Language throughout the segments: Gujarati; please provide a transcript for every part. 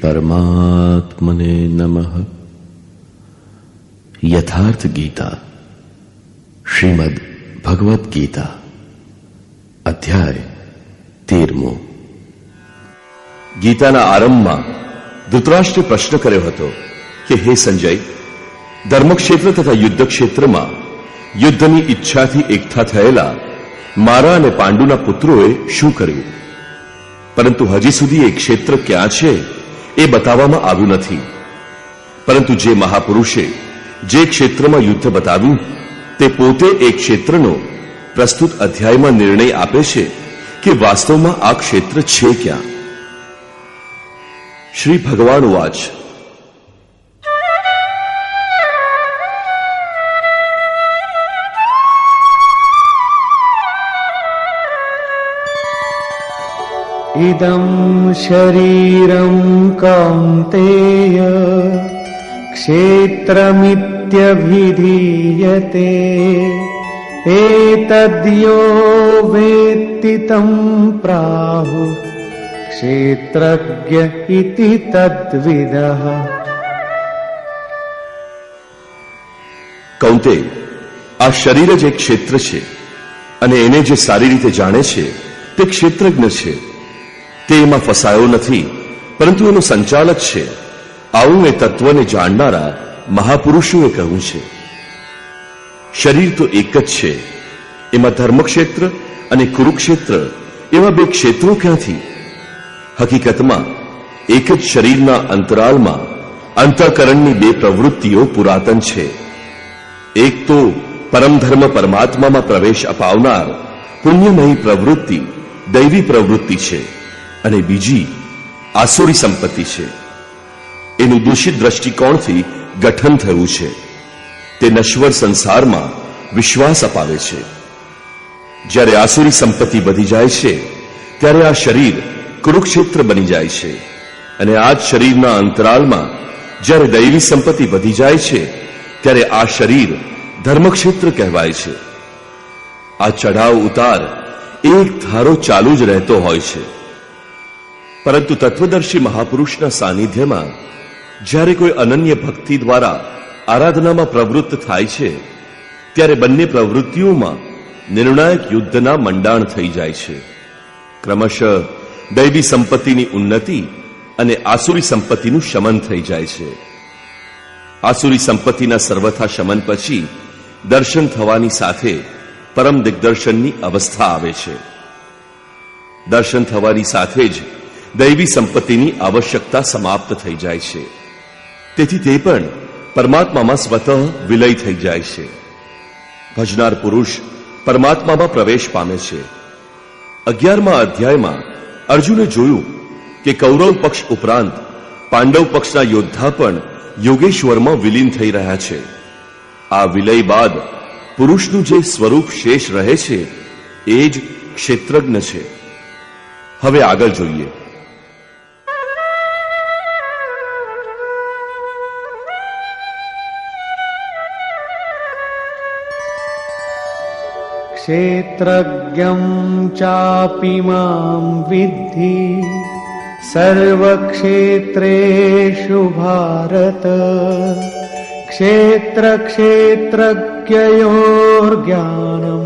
परमात्मने नमः। यथार्थ गीता श्रीमद् भगवत गीता अध्याय 13. ગીતાના આરંભમાં ધૃતરાષ્ટ્રે પ્રશ્ન કર્યો હતો કે હે સંજય, ધર્મક્ષેત્ર તથા યુદ્ધ ક્ષેત્રમાં યુદ્ધની ઈચ્છાથી એકઠા થયેલા મારા અને પાંડુના પુત્રોએ શું કર્યું? પરંતુ હજી સુધી એ ક્ષેત્ર ક્યાં છે એ બતાવવામાં આવ્યું નથી. પરંતુ જે મહાપુરુષે જે ક્ષેત્રમાં યુદ્ધ બતાવ્યું તે પોતે એ ક્ષેત્રનો પ્રસ્તુત અધ્યાયમાં નિર્ણય આપે છે કે વાસ્તવમાં આ ક્ષેત્ર છે ક્યાં. શ્રી ભગવાન વાચ, ઇદં શરીરં કૌંતેય ક્ષેત્રમિત્યભિધીયતે એતદ્યો વેત્તિ तं પ્રાહુઃ ક્ષેત્રજ્ઞ ઇતિ તદ્વિદઃ. કૌંતે, આ શરીર જ એક ક્ષેત્ર છે અને એને જે સારી રીતે જાણે છે તે ક્ષેત્રજ્ઞ છે. તે એમાં ફસાયો નથી, પરંતુ એનો સંચાલક છે. આવું એ તત્વને જાણનારા મહાપુરુષોએ કહ્યું છે. શરીર તો એક જ છે, એમાં ધર્મક્ષેત્ર અને કુરુક્ષેત્ર એવા બે ક્ષેત્રો ક્યાંથી? હકીકતમાં એક જ શરીરના અંતરાલમાં અંતઃકરણની બે પ્રવૃત્તિઓ પુરાતન છે. એક તો પરમધર્મ પરમાત્મામાં પ્રવેશ અપાવનાર પુણ્યમયી પ્રવૃત્તિ દૈવી પ્રવૃત્તિ છે અને બીજી આસુરી સંપત્તિ છે. એનું દૂષિત દ્રષ્ટિકોણથી ગઠન થયું છે. તે નશ્વર સંસારમાં વિશ્વાસ અપાવે છે. જ્યારે આસુરી સંપત્તિ વધી જાય છે ત્યારે આ શરીર કુરુક્ષેત્ર બની જાય છે અને આ જ શરીરના અંતરાલમાં જ્યારે દૈવી સંપત્તિ વધી જાય છે ત્યારે આ શરીર ધર્મક્ષેત્ર કહેવાય છે. આ ચઢાવ ઉતાર એક ધારો ચાલુ જ રહેતો હોય છે. પરંતુ તત્વદર્શી મહાપુરુષના સાનિધ્યમાં જ્યારે કોઈ અનન્ય ભક્તિ દ્વારા આરાધનામાં પ્રવૃત્ત થાય છે ત્યારે બંને પ્રવૃત્તિઓમાં નિર્ણાયક યુદ્ધના મંડાણ થઈ જાય છે. ક્રમશઃ દૈવી સંપત્તિની ઉન્નતિ અને આસુરી સંપત્તિનું શમન થઈ જાય છે. આસુરી સંપત્તિના સર્વથા શમન પછી દર્શન થવાની સાથે પરમ દિગ્દર્શનની અવસ્થા આવે છે. દર્શન થવાની સાથે જ દૈવી સંપત્તિની આવશ્યકતા સમાપ્ત થઈ જાય છે. તેથી તે પણ પરમાત્મામાં સ્વતઃ વિલય થઈ જાય છે. ભજનાર પુરુષ પરમાત્મામાં પ્રવેશ પામે છે. 11મા અધ્યાયમાં અર્જુને જોયું કે કૌરવ પક્ષ ઉપરાંત પાંડવ પક્ષના યોદ્ધા પણ યોગેશ્વરમાં વિલીન થઈ રહ્યા છે. આ વિલય બાદ પુરુષનું જે સ્વરૂપ શેષ રહે છે એ જ ક્ષેત્રજ્ઞ છે. હવે આગળ જોઈએ. ક્ષેત્રજ્ઞં ચાપી માં વિદ્ધિ સર્વક્ષેત્રેષુ ભારત ક્ષેત્ર ક્ષેત્રજ્ઞયોર્જ્ઞાનં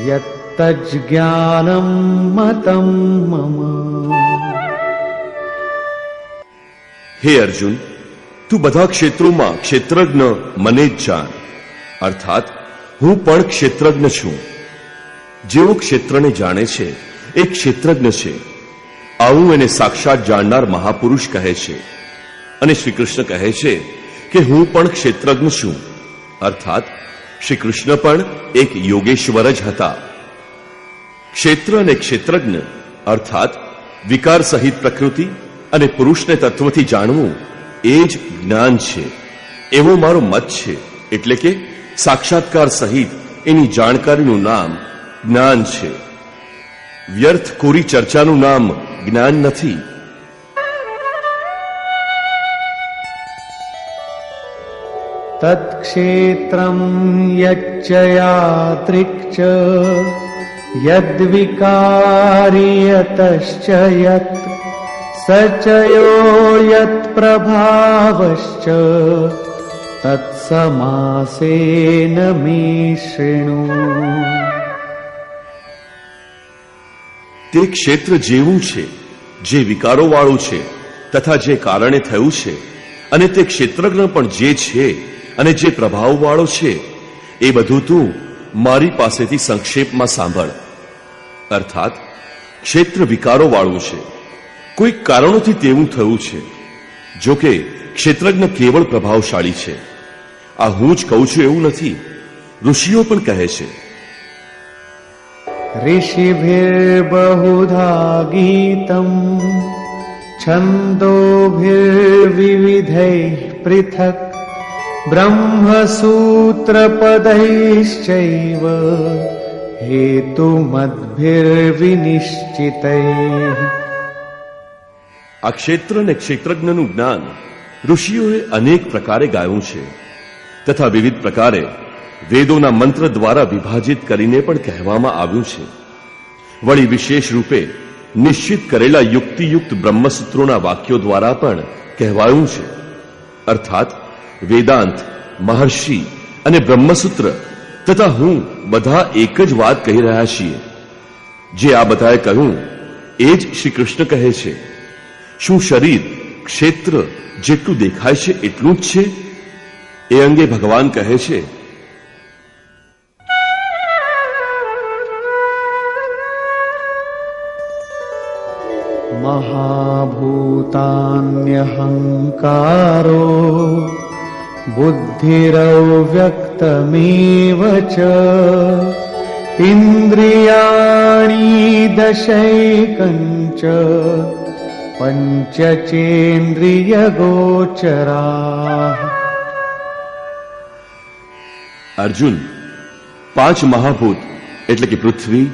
યત્તજ્ઞાનં મતં મમ. હે અર્જુન, તું બધા ક્ષેત્રોમાં ક્ષેત્રજ્ઞ મને જ જાણ, અર્થાત હું પણ ક્ષેત્રજ્ઞ છું. જેઓ ક્ષેત્રને જાણે છે એ ક્ષેત્રજ્ઞ છે. આવું એને સાક્ષાત જાણનાર મહાપુરુષ કહે છે. અને શ્રી કૃષ્ણ કહે છે કે હું પણ ક્ષેત્રજ્ઞ છું, અર્થાત શ્રી કૃષ્ણ પણ એક યોગેશ્વર જ હતા. ક્ષેત્ર અને ક્ષેત્રજ્ઞ અર્થાત વિકાર સહિત પ્રકૃતિ અને પુરુષને તત્વથી જાણવું એ જ જ્ઞાન છે, એવો મારો મત છે. એટલે કે સાક્ષાત્કાર સહિત એની જાણકારીનું નામ જ્ઞાન છે. વ્યર્થ કોરી ચર્ચાનું નામ જ્ઞાન નથી. તત્ક્ષેત્રં યચ્ચ યાત્રિક્ચ યદ્વિકારી યતશ્ચ યત સચયો યત પ્રભાવશ્ચ તત્સમાસેન મે શૃણુ. તે ક્ષેત્ર જેવું છે, જે વિકારોવાળું છે તથા જે કારણે થયું છે, અને તે ક્ષેત્રજ્ઞ પણ જે છે અને જે પ્રભાવવાળો છે, એ બધું તું મારી પાસેથી સંક્ષેપમાં સાંભળ. અર્થાત ક્ષેત્ર વિકારોવાળું છે, કોઈક કારણોથી તેવું થયું છે. જો કે ક્ષેત્રજ્ઞ કેવળ પ્રભાવશાળી છે. આ હું જ કહું છું એવું નથી, ઋષિઓ પણ કહે છે. ऋषिभिर्बहुधा गीतम् छन्दोभिर्विविधैः पृथक् ब्रह्मसूत्रपदैश्चैव हेतुमद्भिर्विनिश्चितैः. આ ક્ષેત્ર અને ક્ષેત્રજ્ઞનું જ્ઞાન ઋષિઓએ અનેક પ્રકારે ગાયું છે, તથા વિવિધ પ્રકારે વેદોના મંત્ર દ્વારા વિભાજિત કરીને પણ કહેવામાં આવ્યું છે. વળી વિશેષ રૂપે નિશ્ચિત કરેલા યુક્તિયુક્ત બ્રહ્મસૂત્રોના વાક્યો દ્વારા પણ કહેવાયું છે. અર્થાત વેદાંત, મહર્ષિ અને બ્રહ્મસૂત્ર તથા હું બધા એક જ વાત કહી રહ્યા છીએ. જે આ બધાએ કહ્યું એ જ શ્રી કૃષ્ણ કહે છે. શું શરીર ક્ષેત્ર જેટલું દેખાય છે એટલું જ છે? એ અંગે ભગવાન કહે છે, महाभूतान्यहङ्कारो बुद्धिरव्यक्तमेव च इन्द्रियाणि दशैकञ्च पञ्चचेन्द्रियगोचराः. અર્જુન, 5 મહાભૂત એટલે કે પૃથ્વી,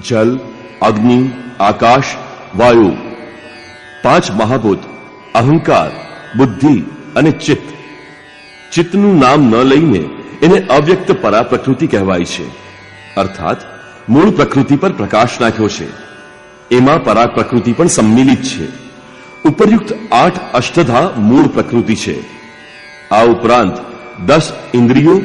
જલ, અગ્નિ, આકાશ, વાયુ, 5 મહાભૂત અહંકાર, બુદ્ધિ અને ચિત્ત. ચિત્તનું નામ ન લઈને એને અવ્યક્ત પરા પ્રકૃતિ કહેવાય છે. અર્થાત મૂળ પ્રકૃતિ પર પ્રકાશ નાખ્યો છે. એમાં પરા પ્રકૃતિ પણ સંમિલિત છે. ઉપરયુક્ત 8 અષ્ટધા મૂળ પ્રકૃતિ છે. આ ઉપરાંત 10 ઇન્દ્રિયો,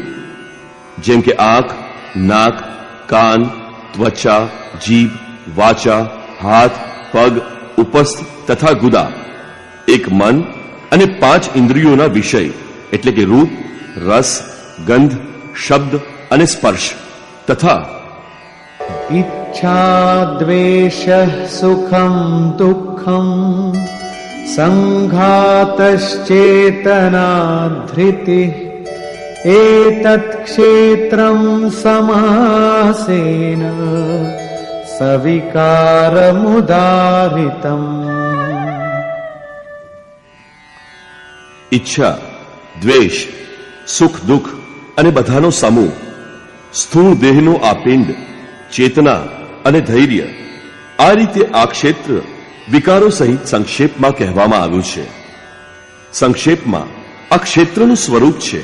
જેમ કે આંખ, નાક, કાન, ત્વચા, જીભ, વાચા, હાથ, પગ, ઉપસ્થ તથા ગુદા, એક મન અને 5 ઇન્દ્રિયોના વિષય એટલે કે રૂપ, રસ, ગંધ, શબ્દ અને સ્પર્શ તથા इच्छा द्वेषः सुखं दुःखं संघातश्चेतना धृतिः एतत् क्षेत्रं समासेन सविकारमुदाहृतम्. ઈચ્છા, દ્વેષ, સુખ દુઃખ અને બધાનો સમૂહ, સ્થૂળ દેહનો આ પિંડ, ચેતના અને ધૈર્ય, આ રીતે આ ક્ષેત્ર વિકારો સહિત સંક્ષેપમાં કહેવામાં આવ્યું છે. સંક્ષેપમાં આ ક્ષેત્રનું સ્વરૂપ છે.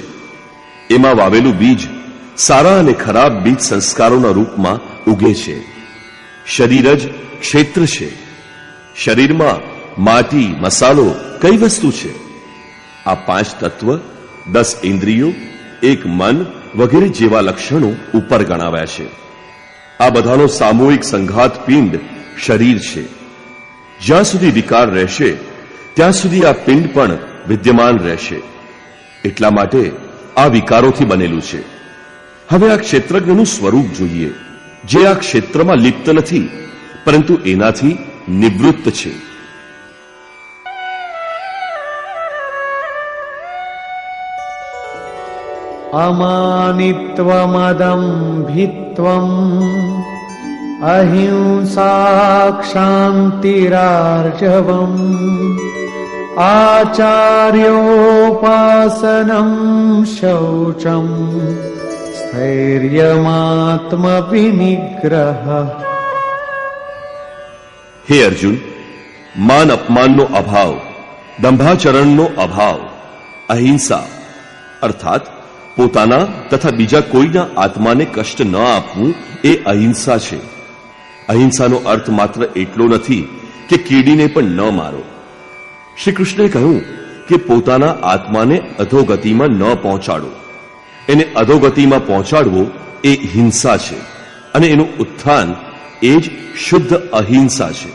એમાં વાવેલું બીજ સારા અને ખરાબ બીજ સંસ્કારોના રૂપમાં ઉગે છે. શરીર જ ક્ષેત્ર છે. શરીરમાં માટી, મસાલો કઈ વસ્તુ છે? આ 5 તત્વ, 10 ઇન્દ્રિયો, એક મન વગેરે જેવા લક્ષણો ઉપર ગણાવ્યા છે. આ બધાનો સામૂહિક સંઘાત પિંડ શરીર છે. જ્યાં સુધી વિકાર રહેશે ત્યાં સુધી આ પિંડ પણ વિદ્યમાન રહેશે. એટલા માટે આ વિકારોથી બનેલું છે. હવે આ ક્ષેત્રજ્ઞનું સ્વરૂપ જોઈએ, જે આ ક્ષેત્રમાં લિપ્ત નથી પરંતુ એનાથી નિવૃત્ત છે. अमानित्वमदम्भित्वम् अहिंसा क्षान्तिरार्जवम् आचार्योपासनं शौचं स्थैर्यमात्मविनिग्रह. હે અર્જુન, માન અપમાનનો અભાવ, દંભાચરણનો અભાવ, અહિંસા અર્થાત પોતાના તથા બીજા કોઈના આત્માને કષ્ટ ન આપવું એ અહિંસા છે. અહિંસાનો અર્થ માત્ર એટલો નથી કે કીડીને પણ ન મારો, શ્રી કૃષ્ણે કહ્યું કે પોતાના આત્માને અધોગતિમાં ન પહોંચાડો. એને અધોગતિમાં પહોંચાડવો એ હિંસા છે અને એનું ઉત્થાન એ જ શુદ્ધ અહિંસા છે.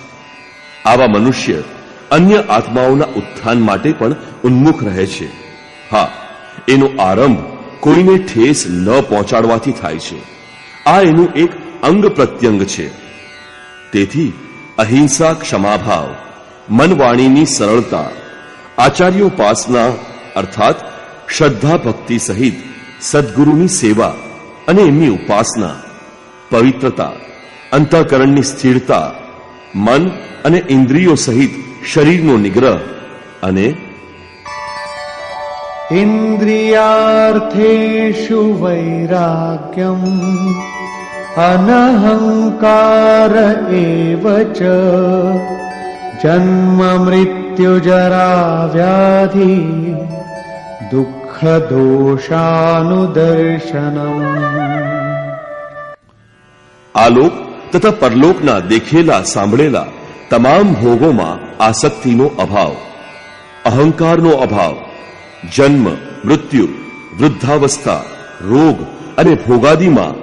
આવા મનુષ્ય અન્ય આત્માઓના ઉત્થાન માટે પણ ઉન્મુખ રહે છે. હા, એનો આરંભ કોઈને ઠેસ ન પહોંચાડવાથી થાય છે. આ એનું એક અંગ પ્રત્યંગ છે. તેથી અહિંસા, ક્ષમાભાવ, મનવાણીની સરળતા, આચાર્યોપાસના અર્થાત શ્રદ્ધા ભક્તિ સહિત સદગુરુની સેવા અને એમની ઉપાસના, પવિત્રતા, અંતઃકરણની સ્થિરતા, મન અને ઇન્દ્રિયો સહિત શરીરનો નિગ્રહ અને ઇન્દ્રિયાર્થેષુ વૈરાગ્યમ અનહંકાર એવ ચ જન્મ મૃત્યુ જરા વ્યાધિ દુઃખ દોષાનુદર્શનમ. આલોક તથા પરલોકના દેખેલા સાંભળેલા તમામ ભોગોમાં આસક્તિનો અભાવ, અહંકારનો અભાવ, જન્મ, મૃત્યુ, વૃદ્ધાવસ્થા, રોગ અને ભોગાદિમાં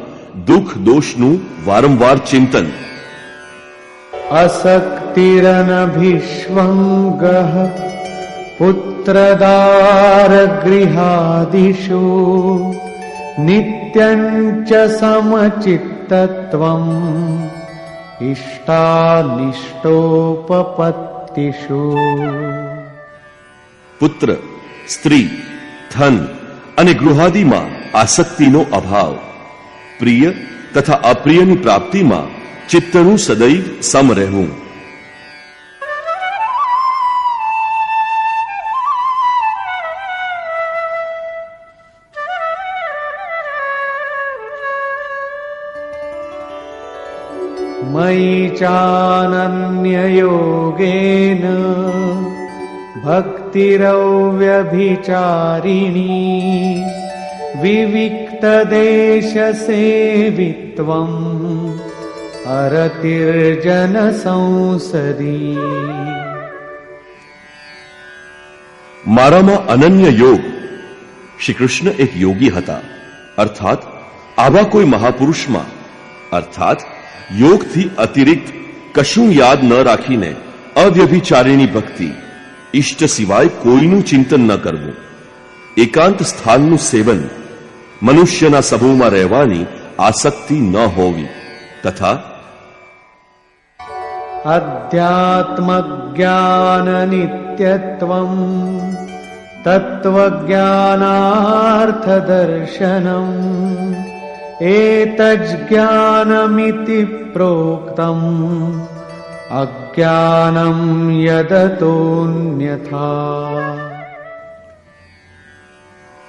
દુઃખ દોષનું વારંવાર ચિંતન. અસક્તિરનભિષ્વંગઃ પુત્રદાર ગૃહાદિષુ નિત્યં ચ સમચિત્તત્વં ઇષ્ટાનિષ્ટોપપત્તિષુ. પુત્ર, સ્ત્રી, ધન અને ગૃહાદિમાં આસક્તિનો અભાવ, પ્રિય તથા અપ્રિયની પ્રાપ્તિમાં ચિત્તનું સદૈવ સમ રહેવું. મયિ ચાનન્યયોગેન ભક્તિરવ્યભિચારિણી વિવિક્તદેશસેવિત્વં અરતિર્જન સંસદી. મારામાં અનન્ય યોગ. શ્રી કૃષ્ણ એક યોગી હતા, અર્થાત આવા કોઈ મહાપુરુષમાં, અર્થાત યોગથી અતિરિક્ત કશું યાદ ન રાખીને અવ્યભિચારીણી ભક્તિ, ઈષ્ટ સિવાય કોઈનું ચિંતન ન કરવું, એકાંત સ્થાનનું સેવન, મનુષ્યના સમૂહમાં રહેવાની આસક્તિ ન હોવી તથા અધ્યાત્મજ્ઞાન નિત્યત્વં તત્વજ્ઞાનાર્થદર્શનમ એતજ્ઞાનમિતિ પ્રોક્તમ અજ્ઞાનમ યદતોન્યથા.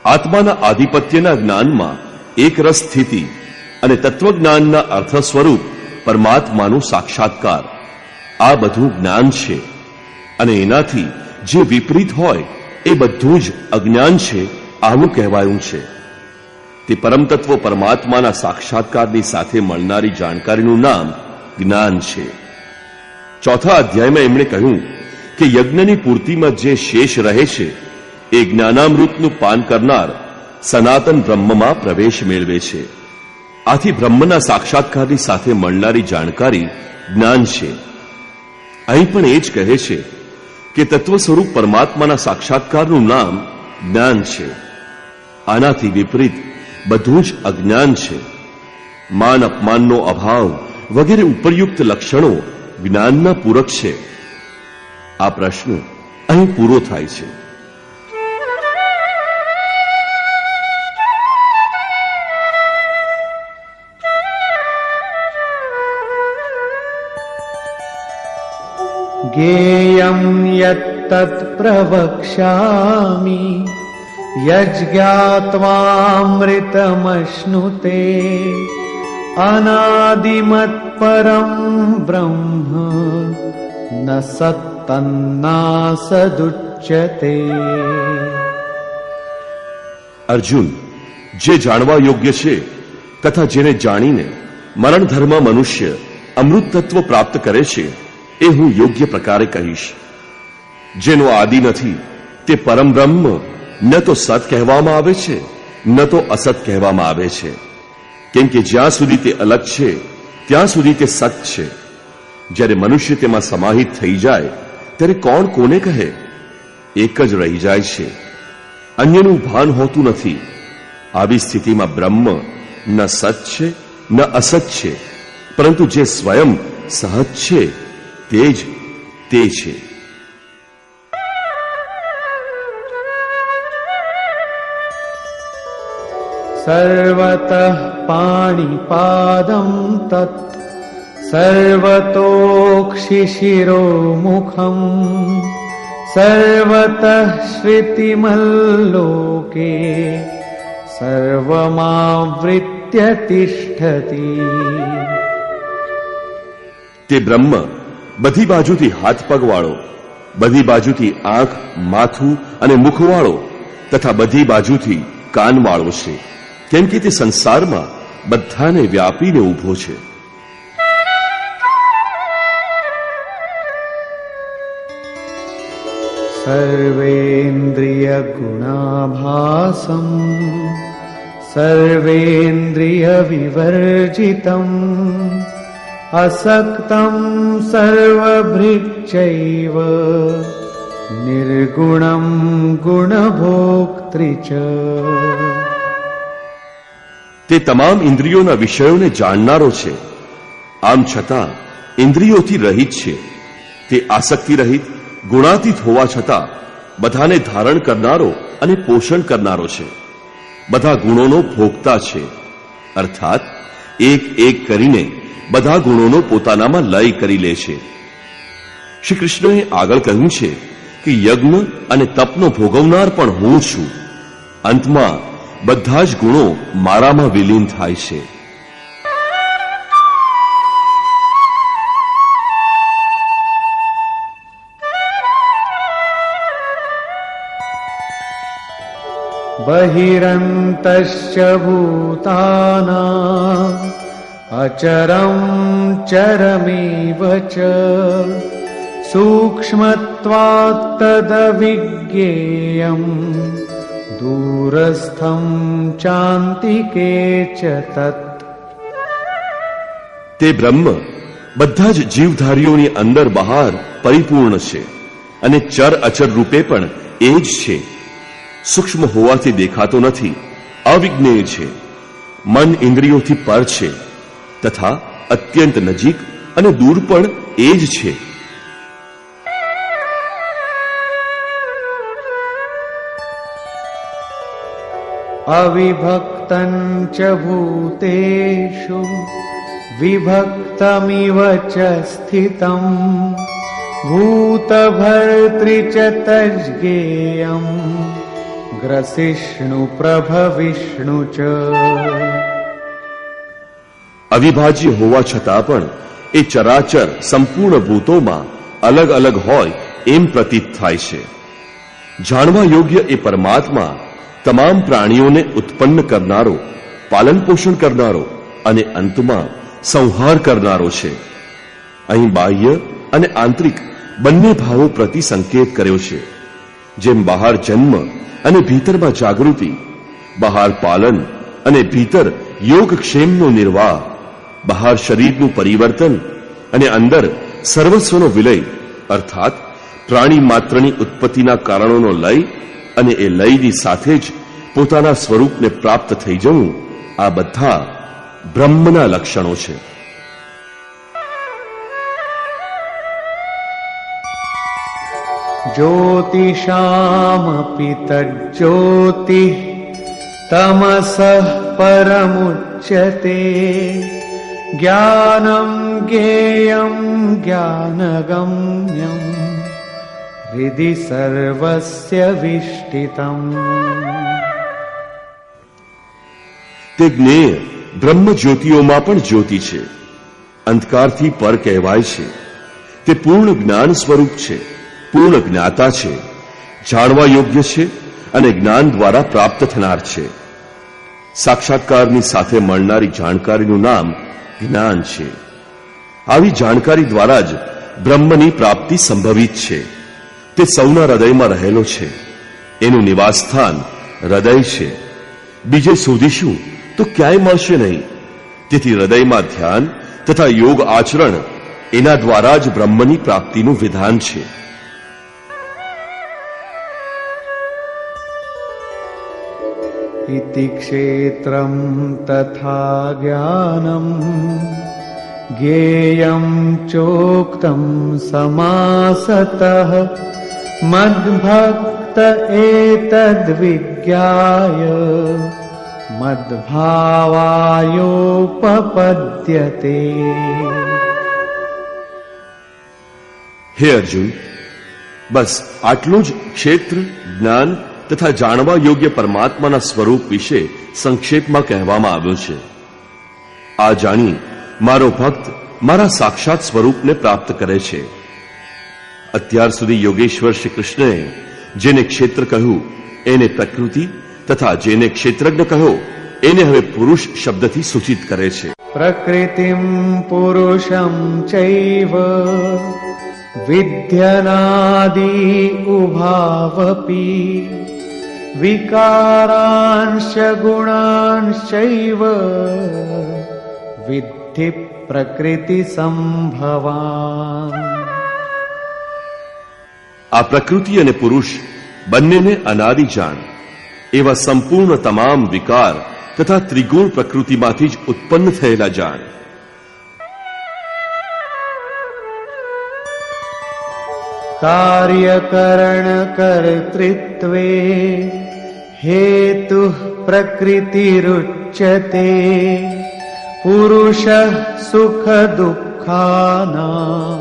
આત્માના આધિપત્યના જ્ઞાનમાં એક રસ સ્થિતિ અને તત્વજ્ઞાનના અર્થ સ્વરૂપ પરમાત્માનું સાક્ષાત્કાર, આ બધું જ્ઞાન છે. અને એનાથી જે વિપરીત હોય એ બધું જ અજ્ઞાન છે, આવું કહેવાયું છે. તે પરમતત્વ પરમાત્માના સાક્ષાત્કારની સાથે મળનારી જાણકારીનું નામ જ્ઞાન છે. ચોથા અધ્યાયમાં એમણે કહ્યું કે યજ્ઞની પૂર્તિમાં જે શેષ રહે છે એ જ્ઞાનામૃતનું પાન કરનાર સનાતન બ્રહ્મમાં પ્રવેશ મેળવે છે. આથી બ્રહ્મના સાક્ષાત્કારની સાથે મળનારી જાણકારી જ્ઞાન છે. અહીં પણ એ જ કહે છે કે તત્વ સ્વરૂપ પરમાત્માના સાક્ષાત્કારનું નામ જ્ઞાન છે. આનાથી વિપરીત બધું જ અજ્ઞાન છે. માન અપમાનનો અભાવ વગેરે ઉપરયુક્ત લક્ષણો જ્ઞાનના પૂરક છે. આ પ્રશ્ન અહીં પૂરો થાય છે. જ્ઞેયં યત્તત્ પ્રવક્ષ્યામિ યજ્ઞાત્વામૃતમશ્નુતે અનાદિમત પરમ બ્રહ્મ ન સત્તન્નાસદુચ્યતે. અર્જુન, જે જાણવા યોગ્ય છે તથા જેને જાણીને મરણધર્મ મનુષ્ય અમૃત તત્વ પ્રાપ્ત કરે છે એ હું યોગ્ય પ્રકારે કહીશ. જેનો આદિ નથી તે પરમ બ્રહ્મ ન તો સત કહેવામાં આવે છે ન તો અસત કહેવામાં આવે છે, કેમ કે જ્યાં સુધી તે અલગ છે ત્યાં સુધી તે સત છે. જ્યારે મનુષ્ય તેમાં સમાહિત થઈ જાય ત્યારે કોણ કોને કહે? એક જ રહી જાય છે, અન્યનું ભાન હોતું નથી. આવી સ્થિતિમાં બ્રહ્મ ન સત છે ન અસત છે, પરંતુ જે સ્વયં સહજ છે તે જ તે છે. સર્વતઃ પાણિપાદં તત્ સર્વતોક્ષિશિરોમુખં સર્વતઃ શ્રુતિમલ્લોકે સર્વમાવૃત્ય તિષ્ઠતિ. તે બ્રહ્મ બધી બાજુથી હાથ પગ વાળો, બધી બાજુથી આંખ, માથું અને મુખવાળો તથા બધી બાજુથી કાન વાળો છે, કેમ કે તે સંસારમાં બધાને વ્યાપીને ઊભો છે. સર્વેન્દ્રિય ગુણાભાસં સર્વેન્દ્રિય વિવર્જિતં અસક્તં સર્વભૃચ્ચૈવ નિર્ગુણં ગુણભોક્તૃ ચ. તે તમામ ઇન્દ્રિયોના વિષયોને જાણનારો છે, આમ છતાં ઇન્દ્રિયોથી રહિત છે. તે આસક્તિ રહિત, ગુણાતીત હોવા છતાં બધાને ધારણ કરનારો અને પોષણ કરનારો છે. બધા ગુણોનો ભોગતા છે, અર્થાત એક એક કરીને બધા ગુણોનો પોતાનામાં લય કરી લે છે. શ્રી કૃષ્ણએ આગળ કહ્યું છે કે યજ્ઞ અને તપનો ભોગવનાર પણ હું છું. અંતમાં બધા જ ગુણો મારામાં વિલીન થાય છે. બહિરંતશ્ચ ભૂતાનાં અચરં ચરમેવ ચ સૂક્ષ્મત્વાત્ તદવિજ્ઞેયં દૂરસ્થં ચાન્તિકે ચ તત્. તે બ્રહ્મ બધા જ જીવધારીઓની અંદર બહાર પરિપૂર્ણ છે અને ચર અચર રૂપે પણ એ જ છે. સૂક્ષ્મ હોવાથી દેખાતો નથી, અવિજ્ઞેય છે. મન ઇન્દ્રિયોથી પર છે તથા અત્યંત નજીક અને દૂર પણ એ જ છે. અવિભક્તં ચ ભૂતેષુ વિભક્તમિવ ચ સ્થિતં ભૂતભર્તૃ ચ તજ્ઞેયં ગ્રસિષ્ણુ પ્રભવિષ્ણુ ચ. અવિભાજ્ય હોવા છતાં પણ એ ચરાચર સંપૂર્ણ ભૂતોમાં અલગ અલગ હોય એમ પ્રતીત થાય છે. જાણવા યોગ્ય એ પરમાત્મા તમામ પ્રાણીઓને ઉત્પન્ન કરનારો, પાલન પોષણ કરનારો અને અંતમાં સંહાર કરનારો છે. અહીં બાહ્ય અને આંતરિક બંને ભાવો પ્રતિ સંકેત કર્યો છે. જેમ બહાર જન્મ અને ભીતરમાં જાગૃતિ, બહાર પાલન અને ભીતર યોગક્ષેમનો નિર્વાહ, બહાર શરીરનું પરિવર્તન અને અંદર સર્વસ્વનો વિલય, અર્થાત પ્રાણી માત્રની ઉત્પત્તિના કારણોનો લય અને એ લયની સાથે જ પોતાના સ્વરૂપને પ્રાપ્ત થઈ જવું, આ બધા બ્રહ્મના લક્ષણો છે. જ્યોતિષામપિ તજ્જોતિઃ તમસઃ પરમુચ્યતે જ્ઞાનં જ્ઞેયં જ્ઞાનગમ્યં હૃદિ સર્વસ્ય વિષ્ટિતમ. તે જ્ઞેય બ્રહ્મ જ્યોતિઓમાં પણ જ્યોતિ છે, અંધકારથી પર કહેવાય છે. તે પૂર્ણ જ્ઞાન સ્વરૂપ છે, પૂર્ણ જ્ઞાતા છે, જાણવા યોગ્ય છે અને જ્ઞાન દ્વારા પ્રાપ્ત થનાર છે. સાક્ષાત્કારની સાથે મળનારી જાણકારીનું નામ જ્ઞાન છે. આવી જાણકારી દ્વારા જ બ્રહ્મની પ્રાપ્તિ સંભવિત છે તે સૌના હૃદયમાં રહેલો છે. એનું નિવાસ સ્થાન હૃદય છે. બીજે શોધીશું તો ક્યાંય મળશે નહીં. તેથી હૃદયમાં ધ્યાન તથા યોગ આચરણ એના દ્વારા જ બ્રહ્મની પ્રાપ્તિનું વિધાન છે. इति क्षेत्रं तथा ज्ञानं ज्ञेयं चोक्तं समासतः मद्भक्त एतद्विज्ञाय मद्भावायोपपद्यते. હે અર્જુન, બસ આટલું જ ક્ષેત્ર, જ્ઞાન તથા જાણવા યોગ્ય પરમાત્માના સ્વરૂપ વિશે સંક્ષેપમાં કહેવામાં આવ્યું છે. આ જાણી મારો ભક્ત મારા સાક્ષાત સ્વરૂપને પ્રાપ્ત કરે છે. અત્યાર સુધી યોગેશ્વર શ્રી કૃષ્ણએ જેને ક્ષેત્ર કહ્યું એને પ્રકૃતિ તથા જેને ક્ષેત્રજ્ઞ કહ્યો એને હવે પુરુષ શબ્દથી સૂચિત કરે છે. પ્રકૃતિમ પુરુષમ ચૈવ વિદ્યનાદિ ઉભાવપી વિકારાંશ ગુણાંશ્ચૈવ વિદ્ધિ પ્રકૃતિ સંભવાન. આ પ્રકૃતિ અને પુરુષ બંનેને અનાદિ જાણ. એવા સંપૂર્ણ તમામ વિકાર તથા ત્રિગુણ પ્રકૃતિમાંથી જ ઉત્પન્ન થયેલા જાણ. કાર્યકરણ કર્તૃત્વે હેતુ પ્રકૃતિરુચ્યતે પુરુષ સુખ દુઃખાના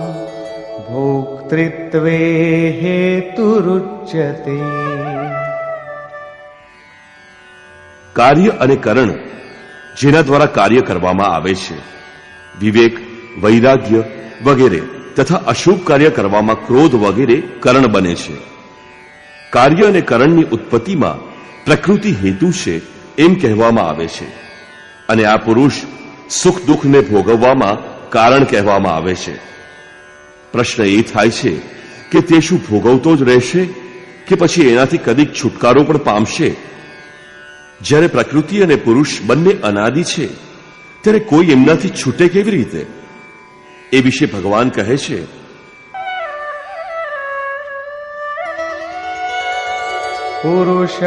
ભોક્તૃત્વે હેતુરુચ્યતે. કાર્ય અને કરણ જેના દ્વારા કાર્ય કરવામાં આવે છે, વિવેક, વૈરાગ્ય વગેરે તથા અશુભ કાર્ય કરવામાં ક્રોધ વગેરે કરણ બને છે. કાર્ય અને કરણની ઉત્પત્તિમાં પ્રકૃતિ હેતુ છે એમ કહેવામાં આવે છે. અને આ પુરુષ સુખ દુઃખને ભોગવવામાં કારણ કહેવામાં આવે છે. પ્રશ્ન એ થાય છે કે તે શું ભોગવતો જ રહેશે કે પછી એનાથી કદીક છુટકારો પણ પામશે? જ્યારે પ્રકૃતિ અને પુરુષ બંને અનાદિ છે ત્યારે કોઈ એમનાથી છૂટે કેવી રીતે? એ વિશે ભગવાન કહે છે, પુરુષ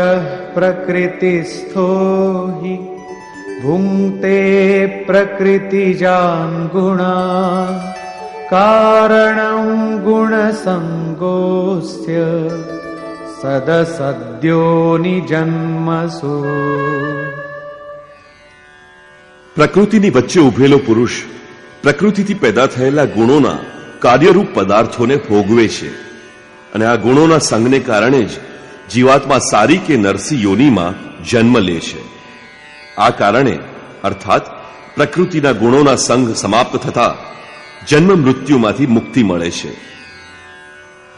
પ્રકૃતિસ્થો હિ ભુંક્તે પ્રકૃતિજાન ગુણા કારણં ગુણસંગોસ્ય સદસદ્યોનિ જન્મસુ. પ્રકૃતિની વચ્ચે ઉભેલો પુરુષ પ્રકૃતિથી પેદા થયેલા ગુણોના કાર્યરૂપ પદાર્થોને ભોગવે છે અને આ ગુણોના સંગને કારણે જ જીવાત્મા સારી કે નરસી યોનિમાં જન્મ લે છે. આ કારણે અર્થાત પ્રકૃતિના ગુણોના સંગ સમાપ્ત થતા જન્મ મૃત્યુમાંથી મુક્તિ મળે છે.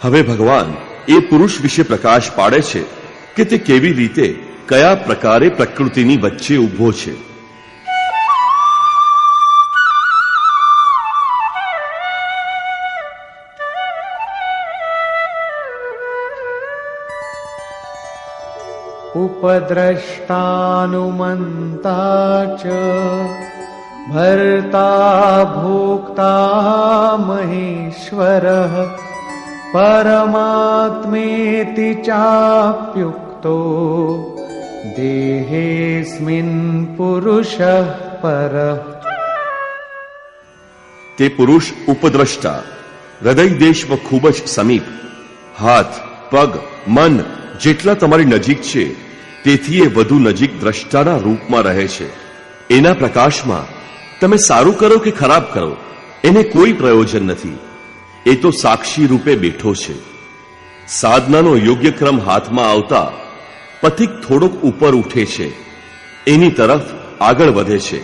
હવે ભગવાન એ પુરુષ વિશે પ્રકાશ પાડે છે કે તે કેવી રીતે, કયા પ્રકારે પ્રકૃતિની વચ્ચે ઊભો છે. ઉપદ્રષ્ટાનુમંતા ચ ભર્તા ભોક્તા મહેશ્વરઃ પરમાત્મેતિ ચાપ્યુક્તો દેહેસ્મિન પુરુષઃ પરઃ. તે પુરુષ ઉપદ્રષ્ટા, હૃદય દેશમાં ખૂબ જ સમીપ, હાથ, પગ, મન જેટલા તમારી નજીક છે તેથી એ વધુ નજીક દ્રષ્ટાના રૂપમાં રહે છે. એના પ્રકાશમાં તમે સારું કરો કે ખરાબ કરો એને કોઈ પ્રયોજન નથી. એ તો સાક્ષી રૂપે બેઠો છે. સાધનાનો યોગ્ય ક્રમ હાથમાં આવતા પથિક થોડોક ઉપર ઉઠે છે, એની તરફ આગળ વધે છે.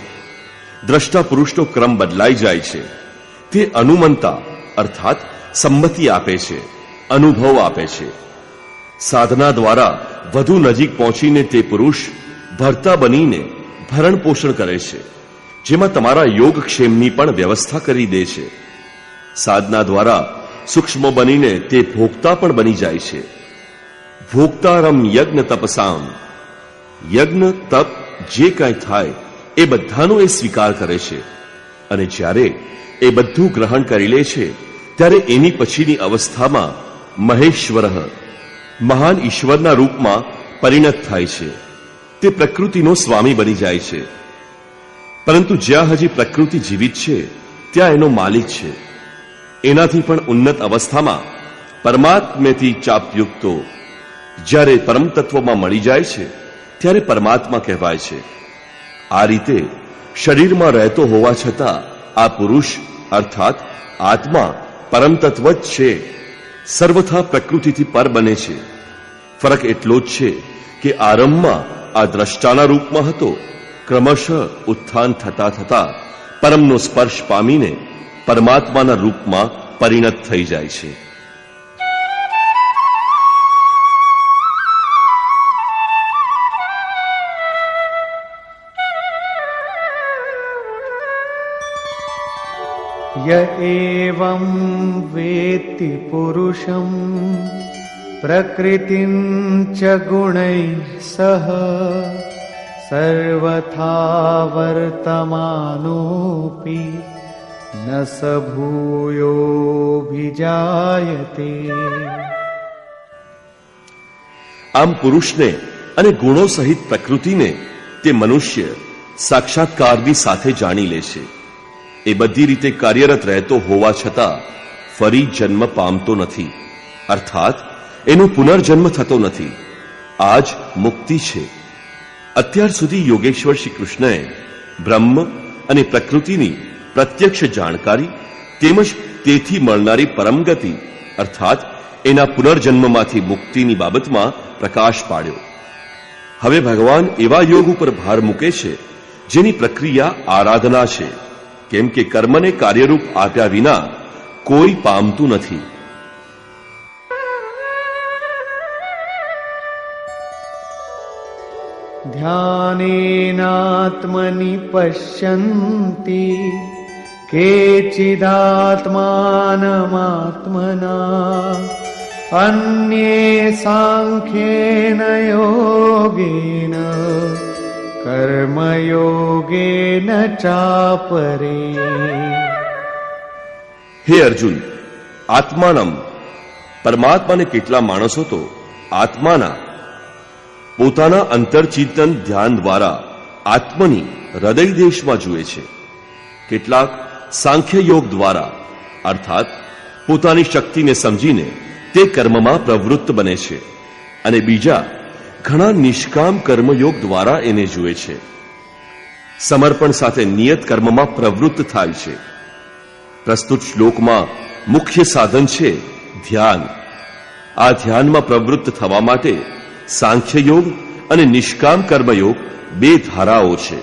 દ્રષ્ટા પુરુષનો ક્રમ બદલાઈ જાય છે. તે અનુમંતા અર્થાત સંમતિ આપે છે, અનુભવ આપે છે. સાધના દ્વારા વધુ નજીક પહોંચીને તે પુરુષ ભરતા બનીને ભરણ પોષણ કરે છે, જેમાં તમારા યોગક્ષેમની પણ વ્યવસ્થા કરી દે છે. સાધના દ્વારા સૂક્ષ્મ બનીને તે ભોગતા પણ બની જાય છે. ભોગતારમ યજ્ઞ તપસામ, યજ્ઞ તપ જે કાંઈ થાય એ બધાનો એ સ્વીકાર કરે છે, અને જ્યારે એ બધું ગ્રહણ કરી લે છે ત્યારે એની પછીની અવસ્થામાં મહેશ્વર, મહાન ઈશ્વરના રૂપમાં પરિણત થાય છે. તે પ્રકૃતિનો સ્વામી બની જાય છે. પરંતુ જ્યાં હજી પ્રકૃતિ જીવિત છે ત્યાં એનો માલિક છે. એનાથી પણ ઉન્નત અવસ્થામાં પરમાત્મેથી ચાપ્યુક્તો, જ્યારે પરમ તત્વમાં મળી જાય છે ત્યારે પરમાત્મા કહેવાય છે. આ રીતે શરીરમાં રહેતો હોવા છતાં આ પુરુષ અર્થાત આત્મા પરમ તત્વ જ છે, સર્વથા પ્રકૃતિથી પર બને છે. ફરક એટલો જ છે કે આરંભમાં આ દ્રષ્ટાના રૂપમાં હતો, ક્રમશઃ ઉત્થાન થતા થતા પરમનો સ્પર્શ પામીને પરમાત્માના રૂપમાં પરિણત થઈ જાય છે. ય એવં વેત્તિ પુરુષં પ્રકૃતિં ચ ગુણૈઃ સહ સર્વથા વર્તમાનોપી ન સ ભૂયોऽભિજાયતે. આમ પુરુષને અને ગુણો સહિત પ્રકૃતિને તે મનુષ્ય સાક્ષાત્કારની સાથે જાણી લે છે. એ બધી રીતે કાર્યરત રહેતો હોવા છતાં ફરી જન્મ પામતો નથી, અર્થાત એનો પુનર્જન્મ થતો નથી. આ જ મુક્તિ છે. અત્યાર સુધી યોગેશ્વર શ્રી કૃષ્ણએ બ્રહ્મ અને પ્રકૃતિની પ્રત્યક્ષ જાણકારી તેમજ તેથી મળનારી પરમગતિ અર્થાત એના પુનર્જન્મમાંથી મુક્તિની બાબતમાં પ્રકાશ પાડ્યો. હવે ભગવાન એવા યોગ ઉપર ભાર મૂકે છે જેની પ્રક્રિયા આરાધના છે, કેમ કે કર્મને કાર્યરૂપ આપ્યા વિના કોઈ પામતું નથી. ધ્યાનેનાત્મનિ પશ્યન્તિ કેચિદાત્માનમાત્મના અન્યે સાંખ્યેન યોગેન કર્મયોગેન ચાપરે. હે અર્જુન, આત્માનમ પરમાત્માને કેટલા માણસો તો આત્માના પોતાના અંતરચિંતન ધ્યાન દ્વારા આત્મની હૃદય દેશમાં જુએ છે. કેટલાક સાંખ્ય યોગ દ્વારા અર્થાત પોતાની શક્તિને સમજીને તે કર્મમાં પ્રવૃત્ત બને છે, અને બીજા ઘણા નિષ્કામ કર્મયોગ દ્વારા એને જુએ છે. સમર્પણ સાથે નિયત કર્મમાં પ્રવૃત્ત થાય છે. પ્રસ્તુત શ્લોકમાં મુખ્ય સાધન છે ધ્યાન. આ ધ્યાનમાં પ્રવૃત્ત થવા માટે સાંખ્ય યોગ અને નિષ્કામ કર્મયોગ બે ધારાઓ છે.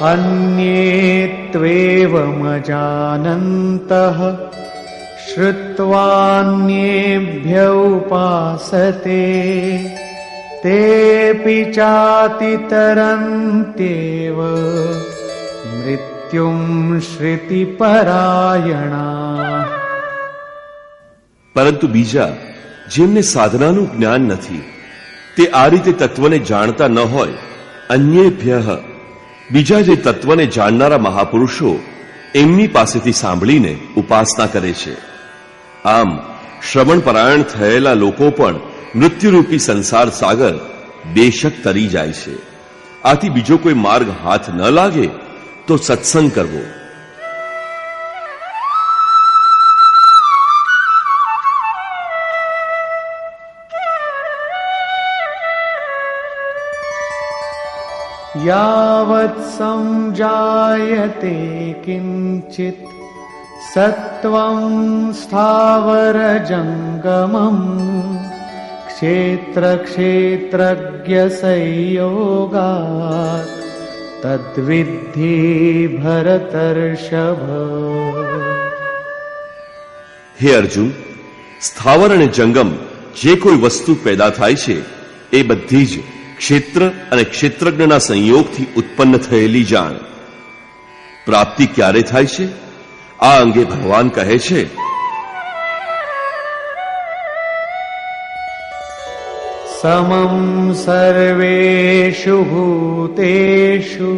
અન્યે ત્વેવમજાનन्तઃ શ્રુત્વાન્યેભ્ય ઉપાસતે તેપિ ચાતિતરન્ત્યેવ મૃત્યું શ્રુતિપરાયણા. પરંતુ બીજા જેમને સાધનાનું જ્ઞાન નથી તે આ રીતે તત્વને જાણતા ન હોય, અન્યેભ્ય બીજા જે તત્વને જાણનારા મહાપુરુષો એમની પાસેથી સાંભળીને ઉપાસના કરે છે. આમ શ્રવણ પરાયણ થયેલા લોકો પણ મૃત્યુરૂપી સંસાર સાગર બેશક તરી જાય છે. આથી બીજો કોઈ માર્ગ હાથ ન લાગે તો સત્સંગ કરવો. યાવત સંજાયતે કિંચિત સત્વં સ્થાવર જંગમં ક્ષેત્ર ક્ષેત્રજ્ઞ સંયોગાત તદ્વિદ્ધિ ભરતર્ષભ. હે અર્જુન, સ્થાવર અને જંગમ જે કોઈ વસ્તુ પેદા થાય છે એ બધી જ ક્ષેત્ર અને ક્ષેત્રજ્ઞના સંયોગથી ઉત્પન્ન થયેલી જાણ. પ્રાપ્તિ ક્યારે થાય છે આ અંગે ભગવાન કહે છે, સમમ સર્વેષુ ભૂતેષુ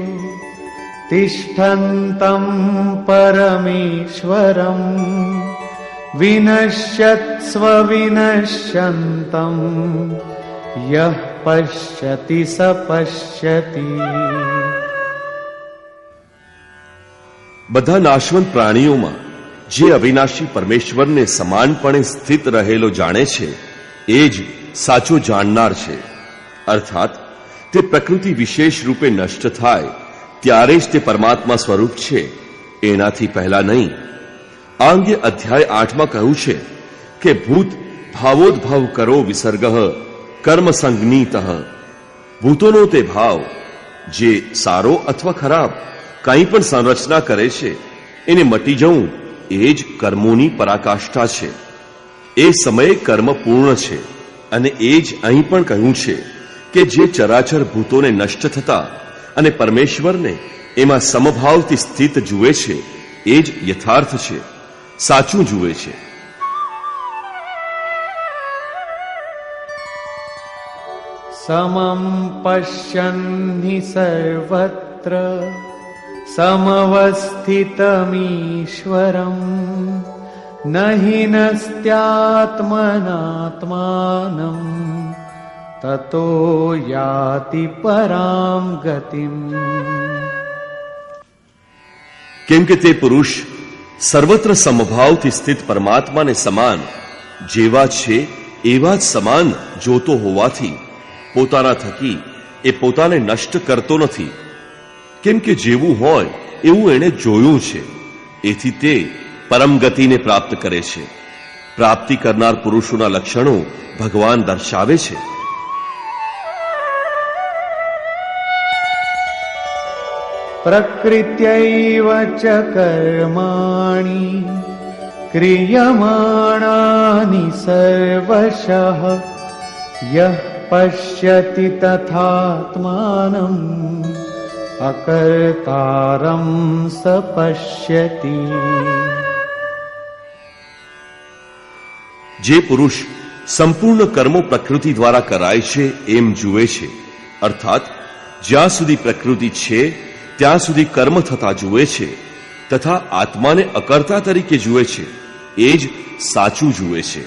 તિષ્ઠન્તં પરમેશ્વરં વિનશ્યત્સ્વ વિનશ્યન્તં યઃ પશ્યતિ સ પશ્યતિ. બધા નાશવંત પ્રાણીઓમાં જે અવિનાશી પરમેશ્વરને સમાનપણે સ્થિત રહેલો જાણે છે એ જ સાચો જાણનાર છે. અર્થાત તે પ્રકૃતિ વિશેષ રૂપે નષ્ટ થાય ત્યારે જ તે પરમાત્મા સ્વરૂપ છે, એનાથી પહેલા નહીં. આ અંગે અધ્યાય 8માં કહ્યું છે કે ભૂત ભાવોદ્ભવ કરો વિસર્ગ કર્મ સંજ્ઞિત. ભૂતોનો તે ભાવ જે સારો અથવા ખરાબ કંઈ પણ સંરચના કરે છે એને મટી જવું એ જ કર્મોની પરાકાષ્ઠા છે. એ સમયે કર્મ પૂર્ણ છે અને એ જ અહીં પણ કહ્યું છે કે જે ચરાચર ભૂતોને નષ્ટ થતા અને પરમેશ્વરને એમાં સમભાવથી સ્થિત જુએ છે એ જ યથાર્થ છે, સાચું જુએ છે. સમમ પશ્યન્ હિ સર્વત્ર સમવસ્થિતમીશ્વરં નહિ નસ્ત્યાત્મનાત્માનં તતો યાતિ પરામ ગતિમ. કેમ કે તે પુરુષ સર્વત્ર સમભાવથી સ્થિત પરમાત્માને સમાન જેવા છે એવા જ સમાન જોતો હોવાથી પોતાના થકી એ પોતાને નષ્ટ કરતો નથી. કેમ કે જેવું હોય એવું એણે જોયું છે, એથી તે પરમ ગતિને પ્રાપ્ત કરે છે. પ્રાપ્તિ કરનાર પુરુષોના લક્ષણો ભગવાન દર્શાવે છે. પ્રકૃત્યૈવ ચ કર્માણિ ક્રિયમાણાનિ સર્વશઃ યઃ પશ્યતિ તથાત્માનં અકર્તારં સ પશ્યતિ. જે પુરુષ સંપૂર્ણ કર્મો પ્રકૃતિ દ્વારા કરાય છે એમ જુએ છે, અર્થાત જ્યાં સુધી પ્રકૃતિ છે ત્યાં સુધી કર્મ થતા જુએ છે તથા આત્માને અકર્તા તરીકે જુએ છે, એ જ સાચું જુએ છે.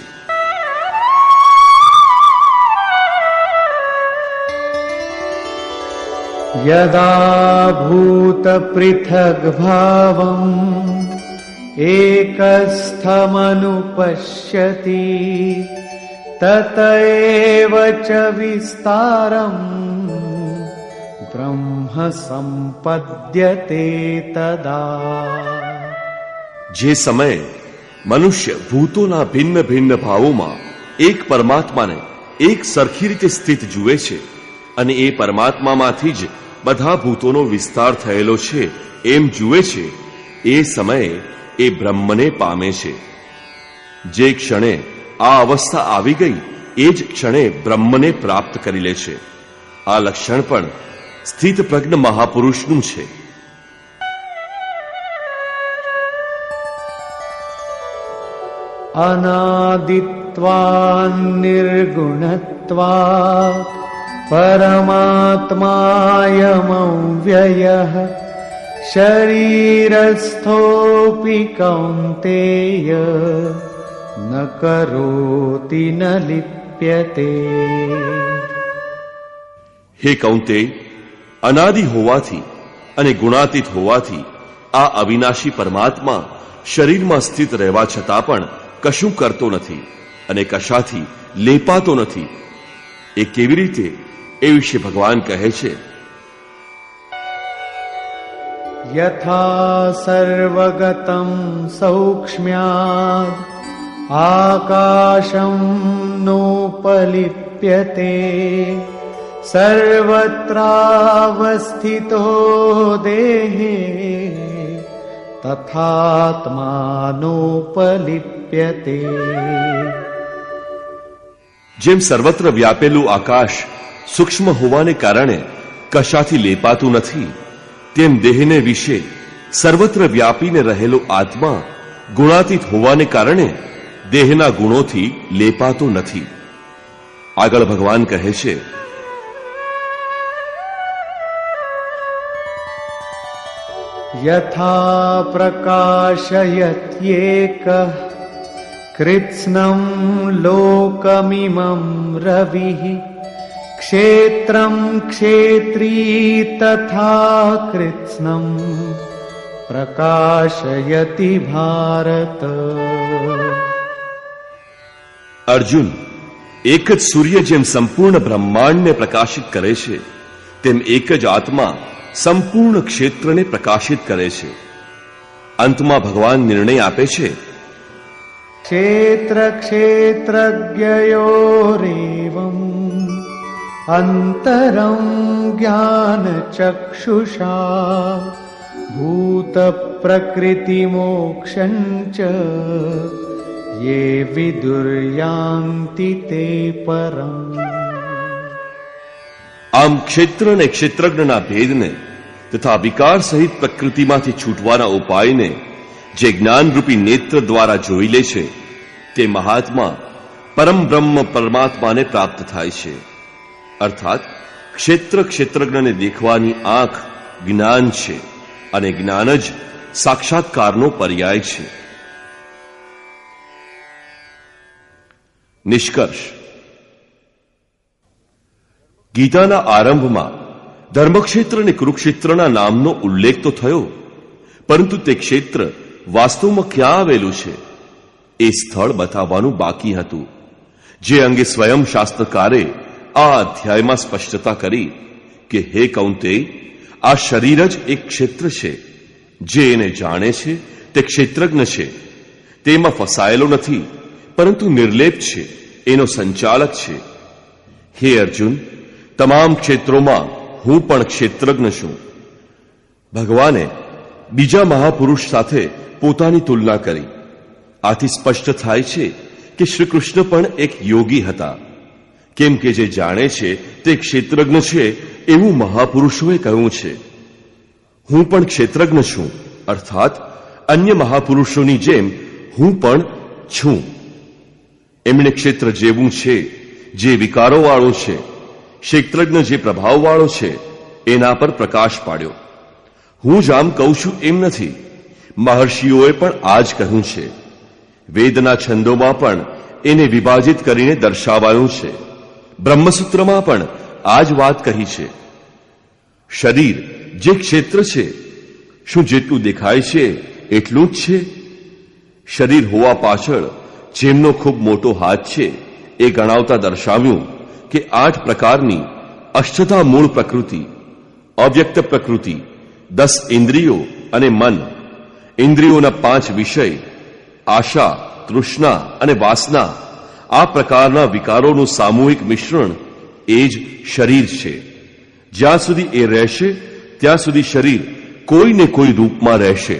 યદા ભૂત પૃથગ ભાવં એકસ્થમનુપશ્યતિ તત એવ ચ વિસ્તારં બ્રહ્મ સંપદ્યતે તદા. જે સમયે મનુષ્ય ભૂતોના ભિન્ન ભિન્ન ભાવોમાં એક પરમાત્માને એક સરખી રીતે સ્થિત જુએ છે અને એ પરમાત્મામાંથી જ બધા ભૂતોનો વિસ્તાર થયેલો છે એમ જુએ છે, એ સમયે એ બ્રહ્મને પામે છે. જે ક્ષણે આ અવસ્થા આવી ગઈ એ જ ક્ષણે બ્રહ્મને પ્રાપ્ત કરી લે છે. આ લક્ષણ પણ સ્થિત પ્રજ્ઞ મહાપુરુષનું છે. અનાદિત્વાન નિર્ગુણત્વાત પરમાત્માયમવ્યયઃ શરીરસ્થોપી કૌન્તેય ન કરોતિ ન લિપ્યતે. હે કૌંતેય, અનાદિ હોવાથી અને ગુણાતીત હોવાથી આ અવિનાશી પરમાત્મા શરીરમાં સ્થિત રહેવા છતાં પણ કશું કરતો નથી અને કશાથી લેપાતો નથી. એ કેવી રીતે એ વિશે ભગવાન કહે છે, યથા સર્વગતં સૌક્ષ્મ્યાદ આકાશં નોપલિપ્યતે સર્વત્રાવસ્થિતો દેહે તથાત્માનોપલિપ્યતે. જેમ સર્વત્ર વ્યાપેલું આકાશ સૂક્ષ્મ હોવાને કારણે કશાથી લેપાતું નથી, તેમ દેહને વિશે સર્વત્ર વ્યાપીને રહેલો આત્મા ગુણાતીત હોવાને કારણે દેહના ગુણોથી લેપાતો નથી. આગળ ભગવાન કહે છે, યથા પ્રકાશયત્યેકઃ કૃત્સ્નં લોકમિમં રવિઃ ક્ષેત્રં ક્ષેત્રી તથા કૃત્સ્નં પ્રકાશયતિ ભારત. અર્જુન, એક જ સૂર્ય જેમ સંપૂર્ણ બ્રહ્માંડને પ્રકાશિત કરે છે, તેમ એક જ આત્મા સંપૂર્ણ ક્ષેત્રને પ્રકાશિત કરે છે. અંતમાં ભગવાન નિર્ણય આપે છે, ક્ષેત્ર ક્ષેત્રજ્ઞયોરેવં અંતરં જ્ઞાન ચક્ષુષા ભૂત પ્રકૃતિ મોક્ષં ચ યે વિદુર્યાન્તિ તે પરમ. આમ ક્ષેત્ર અને ક્ષેત્રજ્ઞના ભેદને તથા વિકાર સહિત પ્રકૃતિમાંથી છૂટવાના ઉપાયને જે જ્ઞાનરૂપી નેત્ર દ્વારા જોઈ લે છે, તે મહાત્મા પરમ બ્રહ્મ પરમાત્માને પ્રાપ્ત થાય છે. અર્થાત ક્ષેત્ર ક્ષેત્રજ્ઞને દેખવાની આંખ જ્ઞાન છે અને જ્ઞાન જ સાક્ષાત્કારનો પર્યાય છે. નિષ્કર્ષ. ગીતાના આરંભમાં ધર્મક્ષેત્ર અને કુરુક્ષેત્રના નામનો ઉલ્લેખ તો થયો, પરંતુ તે ક્ષેત્ર વાસ્તવમાં ક્યાં આવેલું છે એ સ્થળ બતાવવાનું બાકી હતું, જે અંગે સ્વયં શાસ્ત્રકારે આ અધ્યાયમાં સ્પષ્ટતા કરી કે હે કૌંતેય, આ શરીર જ એક ક્ષેત્ર છે. જે એને જાણે છે તે ક્ષેત્રજ્ઞ છે. તેમાં ફસાયેલો નથી, પરંતુ નિર્લેપ છે, એનો સંચાલક છે. હે અર્જુન, તમામ ક્ષેત્રોમાં હું પણ ક્ષેત્રજ્ઞ છું. ભગવાને બીજા મહાપુરુષ સાથે પોતાની તુલના કરી. આથી સ્પષ્ટ થાય છે કે શ્રી કૃષ્ણ પણ એક યોગી હતા, કેમ કે જે જાણે છે તે ક્ષેત્રજ્ઞ છે એવું મહાપુરુષોએ કહ્યું છે. હું પણ ક્ષેત્રજ્ઞ છું, અર્થાત અન્ય મહાપુરુષોની જેમ હું પણ છું. એમણે ક્ષેત્ર જેવું છે જે વિકારોવાળું છે, ક્ષેત્રજ્ઞ જે પ્રભાવવાળો છે એના પર પ્રકાશ પાડ્યો. હું જ આમ કહું છું એમ નથી, મહર્ષિઓએ પણ આ જ કહ્યું છે. વેદના છંદોમાં પણ એને વિભાજિત કરીને દર્શાવાયું છે. બ્રહ્મસૂત્રમાં પણ આ જ વાત કહી છે. શરીર જે ક્ષેત્ર છે, શું જેટલું દેખાય છે એટલું જ છે? શરીર હોવા પાછળ જેમનો ખૂબ મોટો હાથ છે એ ગણાવતા દર્શાવ્યું કે 8 પ્રકારની અષ્ટધા મૂળ પ્રકૃતિ, અવ્યક્ત પ્રકૃતિ, 10 ઇન્દ્રિયો અને મન, ઇન્દ્રિયોના 5 વિષય, આશા, તૃષ્ણા અને વાસના, આ પ્રકારના વિકારોનું સામૂહિક મિશ્રણ એ જ શરીર છે. જ્યાં સુધી એ રહેશે ત્યાં સુધી શરીર કોઈ ને કોઈ રૂપમાં રહેશે.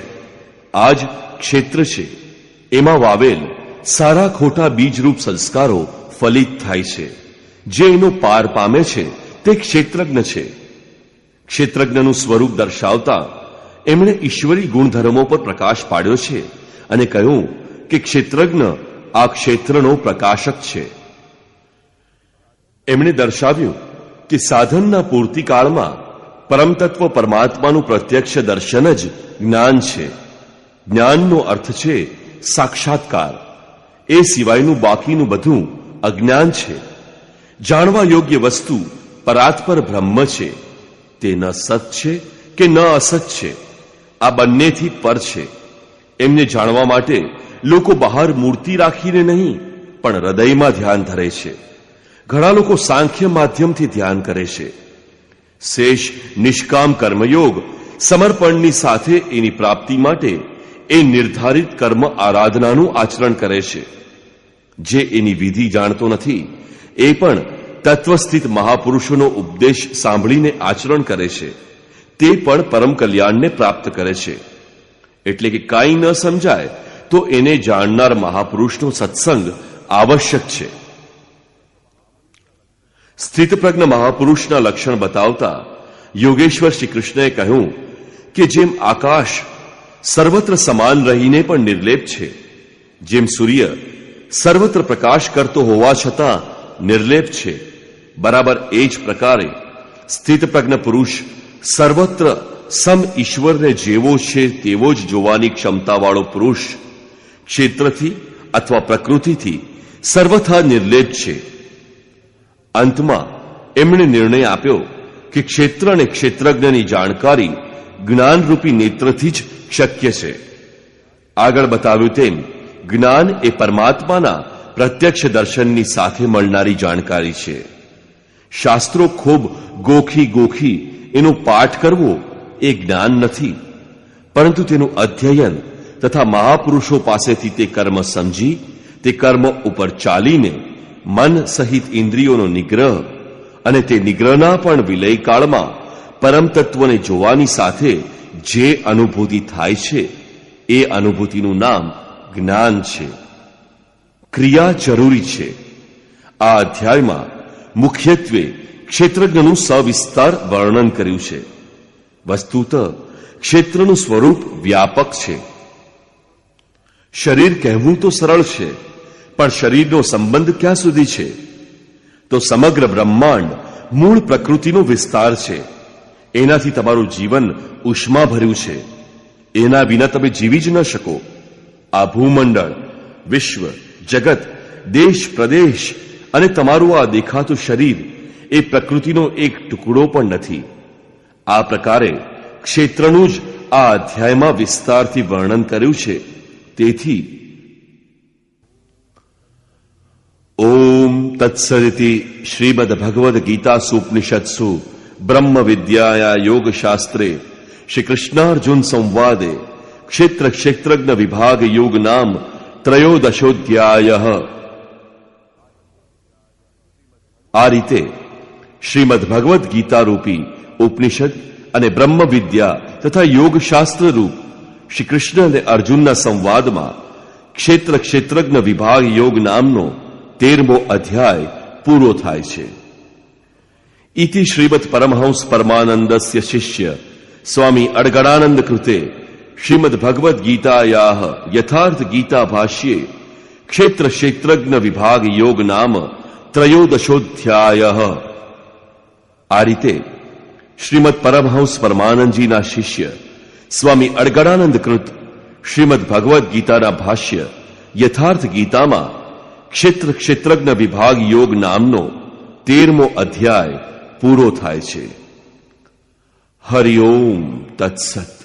આ જ ક્ષેત્ર છે. એમાં વાવેલ સારા ખોટા બીજરૂપ સંસ્કારો ફલિત થાય છે. જે એનો પાર પામે છે તે ક્ષેત્રજ્ઞ છે. ક્ષેત્રજ્ઞનું સ્વરૂપ દર્શાવતા એમણે ઈશ્વરી ગુણધર્મો પર પ્રકાશ પાડ્યો છે અને કહ્યું કે ક્ષેત્રજ્ઞ આ ક્ષેત્રનો પ્રકાશક છે. એમણે દર્શાવ્યું કે સાધનના પૂર્તિકાળમાં પરમતત્વ પરમાત્માનું પ્રત્યક્ષ દર્શન જ જ્ઞાન છે. જ્ઞાનનો અર્થ છે સાક્ષાત્કાર. એ સિવાયનું બાકીનું બધું અજ્ઞાન છે. જાણવા યોગ્ય વસ્તુ પરાત્પર બ્રહ્મ છે. તે ન સત છે કે ન અસત છે, આ બંનેથી પર છે. એમને જાણવા માટે લોકો બહાર મૂર્તિ રાખીને નહીં, પણ હૃદયમાં ધ્યાન ધરે છે. ઘણા લોકો સાંખ્ય માધ્યમથી ધ્યાન કરે છે. શેષ નિષ્કામ કર્મયોગ સમર્પણની સાથે એની પ્રાપ્તિ માટે એ નિર્ધારિત કર્મ આરાધનાનું આચરણ કરે છે. જે એની વિધિ જાણતો નથી એ પણ તત્વસ્થિત મહાપુરુષોનો ઉપદેશ સાંભળીને આચરણ કરે છે. તે પણ પરમ કલ્યાણને પ્રાપ્ત કરે છે. એટલે કે કાંઈ ન સમજાય તો એને જાણનાર મહાપુરુષનો સત્સંગ આવશ્યક છે. સ્થિતપ્રજ્ઞ મહાપુરુષના લક્ષણ બતાવતા યોગેશ્વર શ્રી કૃષ્ણએ કહ્યું કે જેમ આકાશ સર્વત્ર સમાન રહીને પણ નિર્લેપ છે, જેમ સૂર્ય સર્વત્ર પ્રકાશ કરતો હોવા છતાં નિર્લેપ છે, બરાબર એ જ પ્રકારે સ્થિતપ્રજ્ઞ પુરુષ સર્વત્ર સમ ઈશ્વરને જેવો છે તેવો જ જોવાની ક્ષમતાવાળો પુરુષ ક્ષેત્રથી અથવા પ્રકૃતિથી સર્વથા નિર્લેપ છે. અંતમાં એમણે નિર્ણય આપ્યો કે ક્ષેત્ર અને ક્ષેત્રજ્ઞની જાણકારી જ્ઞાનરૂપી નેત્રથી જ શક્ય છે. આગળ બતાવ્યું તેમ જ્ઞાન એ પરમાત્માના પ્રત્યક્ષ દર્શનની સાથે મળનારી જાણકારી છે. શાસ્ત્રો ખૂબ ગોખી એનો પાઠ કરવો એ જ્ઞાન નથી, પરંતુ તેનું અધ્યયન તથા મહાપુરુષો પાસેથી તે કર્મ સમજી તે કર્મ ઉપર ચાલીને મન સહિત ઇન્દ્રિયોનો નિગ્રહ અને તે નિગ્રહના પણ વિલય કાળમાં પરમ તત્વને જોવાની સાથે જે અનુભૂતિ થાય છે એ અનુભૂતિનું નામ જ્ઞાન છે. ક્રિયા જરૂરી છે. આ અધ્યાયમાં મુખ્યત્વે ક્ષેત્રજ્ઞનું સવિસ્તાર વર્ણન કર્યું છે. વસ્તુત ક્ષેત્રનું સ્વરૂપ વ્યાપક છે. શરીર કહેવું તો સરળ છે, પણ શરીરનો સંબંધ ક્યાં સુધી છે? તો સમગ્ર બ્રહ્માંડ મૂળ પ્રકૃતિનો વિસ્તાર છે. એનાથી તમારું જીવન ઉષ્મા ભર્યું છે. એના વિના તમે જીવી જ ન શકો. આ ભૂમંડળ, વિશ્વ, જગત, દેશ, પ્રદેશ અને તમારું આ દેખાતું શરીર એ પ્રકૃતિનો એક ટુકડો પણ નથી. આ પ્રકારે ક્ષેત્રનું જ આ અધ્યાયમાં વિસ્તારથી વર્ણન કર્યું છે. તેથી ઓમ તત્સદિતિ શ્રીમદ ભગવદ ગીતાસુપનિષત્સુ બ્રહ્મ વિદ્યાયા યોગ શાસ્ત્રે શ્રી કૃષ્ણાર્જુન સંવાદે ક્ષેત્ર ક્ષેત્રજ્ઞ વિભાગ યોગ નામ ત્રયોદશોધ્યાય. આ રીતે શ્રીમદ ભગવદ ગીતા રૂપી ઉપનિષદ અને બ્રહ્મ વિદ્યા તથા યોગ શાસ્ત્ર રૂપ શ્રી કૃષ્ણ અને અર્જુનના સંવાદમાં ક્ષેત્ર ક્ષેત્રજ્ઞ વિભાગ યોગ નામનો 13મો અધ્યાય પૂરો થાય છે. ઇતિ શ્રીમદ પરમહંસ પરમાનંદસ્ય શિષ્ય સ્વામી અડગડાનંદ કૃતે શ્રીમદ ભગવદ ગીતાયાઃ યથાર્થ ગીતા ભાષ્યે ક્ષેત્ર ક્ષેત્રજ્ઞ વિભાગ યોગ નામ ત્રયોદશોધ્યાય. આ રીતે શ્રીમદ પરમહંસ પરમાનંદજીના શિષ્ય સ્વામી અડગડાનંદ કૃત શ્રીમદ ભગવદ ગીતાના ભાષ્ય યથાર્થ ગીતામાં ક્ષેત્ર ક્ષેત્રજ્ઞ વિભાગ યોગ નામનો 13મો અધ્યાય પૂરો થાય છે. હરિ ઓમ તત્સત.